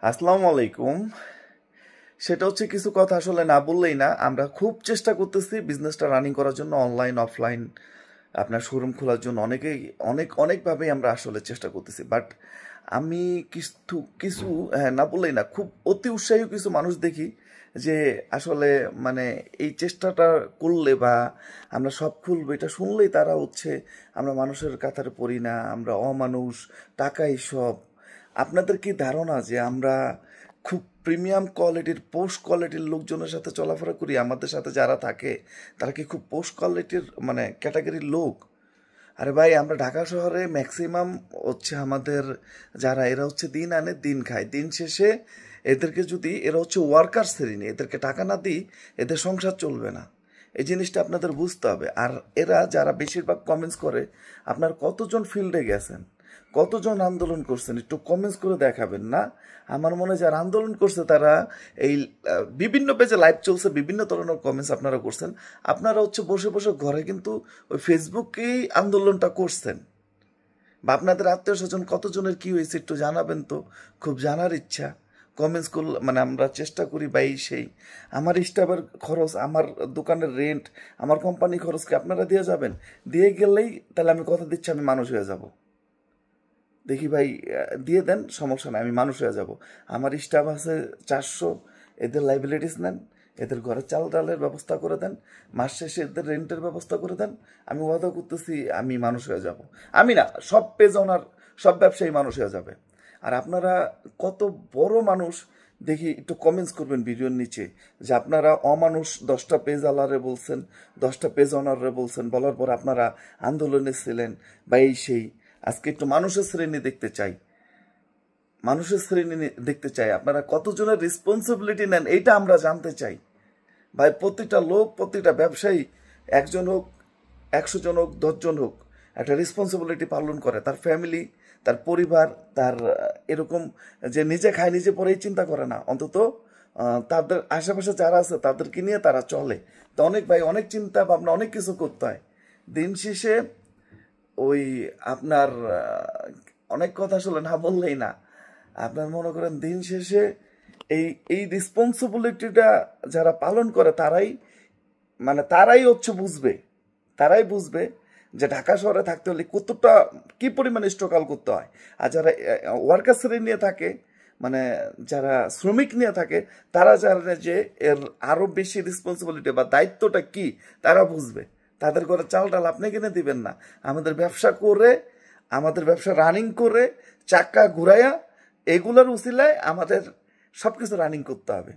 আসসালামু আলাইকুম। সেটা হচ্ছে কিছু কথা আসলে না বললেই না। আমরা খুব চেষ্টা করতেছি বিজনেসটা রানিং করার জন্য, অনলাইন অফলাইন আপনার শোরুম খোলার জন্য অনেকেই অনেকভাবেই আমরা আসলে চেষ্টা করতেছি। বাট আমি কিছু কিছু না বললেই না, খুব অতি উৎসাহী কিছু মানুষ দেখি যে আসলে মানে এই চেষ্টাটা করলে বা আমরা সব খুলবো এটা শুনলেই তারা হচ্ছে আমরা মানুষের কাতারে পড়ি না, আমরা অমানুষ, টাকাই সব। আপনাদের কি ধারণা যে আমরা খুব প্রিমিয়াম কোয়ালিটির পোস্ট কোয়ালিটির লোকজনের সাথে চলাফেরা করি? আমাদের সাথে যারা থাকে তারা কি খুব পোস্ট কোয়ালিটির মানে ক্যাটাগরির লোক? আরে ভাই, আমরা ঢাকা শহরে ম্যাক্সিমাম হচ্ছে আমাদের যারা, এরা হচ্ছে দিন আনে দিন খায়, দিন শেষে এদেরকে যদি, এরা হচ্ছে ওয়ার্কার শ্রেণী, এদেরকে টাকা না দিই এদের সংসার চলবে না। এই জিনিসটা আপনাদের বুঝতে হবে। আর এরা যারা বেশিরভাগ কমেন্টস করে, আপনার কতজন ফিল্ডে গেছেন, কতজন আন্দোলন করছেন, একটু কমেন্টস করে দেখাবেন না? আমার মনে হয় যারা আন্দোলন করছে তারা এই বিভিন্ন পেজে লাইভ চলছে, বিভিন্ন ধরনের কমেন্টস আপনারা করছেন। আপনারা হচ্ছে বসে বসে ঘরে কিন্তু ওই ফেসবুকেই আন্দোলনটা করছেন। বা আপনাদের আত্মীয় স্বজন কতজনের কি হয়েছে একটু জানাবেন তো, খুব জানার ইচ্ছা। কমেন্টস করলে মানে আমরা চেষ্টা করি বা এই সেই। আমার স্টাফের খরচ, আমার দোকানের রেন্ট, আমার কোম্পানি খরচকে আপনারা দিয়ে যাবেন? দিয়ে গেলেই তাহলে আমি কথা দিচ্ছি আমি মানুষ হয়ে যাব। দেখি ভাই, দিয়ে দেন, সমস্যা নাই, আমি মানুষ হয়ে যাব। আমার স্টাফ আছে 400, এদের লাইবিলিটিস নেন, এদের ঘরে চাল ডালের ব্যবস্থা করে দেন, মাস শেষে এদের রেন্টের ব্যবস্থা করে দেন। আমি ওয়াদা করতেছি আমি মানুষ হয়ে যাব। আমি না, সব পেজ ওনার, সব ব্যবসায়ী মানুষ হয়ে যাবে। আর আপনারা কত বড় মানুষ দেখি একটু কমেন্টস করবেন ভিডিওর নিচে যে আপনারা অমানুষ 10টা পেজ আলারে বলছেন, 10টা পেজ অনারে বলছেন, বলার পর আপনারা আন্দোলনে ছিলেন বা এই সেই। আজকে একটু মানুষের শ্রেণী দেখতে চাই, মানুষের শ্রেণী দেখতে চাই। আপনারা কতজনের রেসপন্সিবিলিটি নেন এইটা আমরা জানতে চাই। ভাই, প্রতিটা লোক, প্রতিটা ব্যবসায়ী, একজন হোক, 100 জন হোক, 10 জন হোক, একটা রেসপন্সিবিলিটি পালন করে। তার ফ্যামিলি, তার পরিবার, তার এরকম যে নিজে খায় নিজে পরেই চিন্তা করে না, অন্তত তাদের আশেপাশে যারা আছে তাদেরকে নিয়ে তারা চলে। তো অনেক ভাই, অনেক চিন্তা ভাবনা, অনেক কিছু করতে হয়। দিন শেষে ওই আপনার অনেক কথা আসলে না বললেই না। আপনার মনে করেন দিন শেষে এই এই রেসপন্সিবিলিটিটা যারা পালন করে তারাই মানে তারাই হচ্ছে বুঝবে, তারাই বুঝবে যে ঢাকা শহরে থাকতে হলে কতটা কি পরিমাণে স্ট্রাগল করতে হয়। আর যারা ওয়ার্কার শ্রেণী নিয়ে থাকে, মানে যারা শ্রমিক নিয়ে থাকে, তারা জানে যে এর আরো বেশি রেসপন্সিবিলিটি বা দায়িত্বটা কি, তারা বুঝবে। তাদের ঘরে চাল ডাল আপনি কিনে দিবেন না। আমাদের ব্যবসা করে, আমাদের ব্যবসা রানিং করে, চাক্কা ঘুরাইয়া, এগুলোর উসিলায় আমাদের সবকিছু রানিং করতে হবে।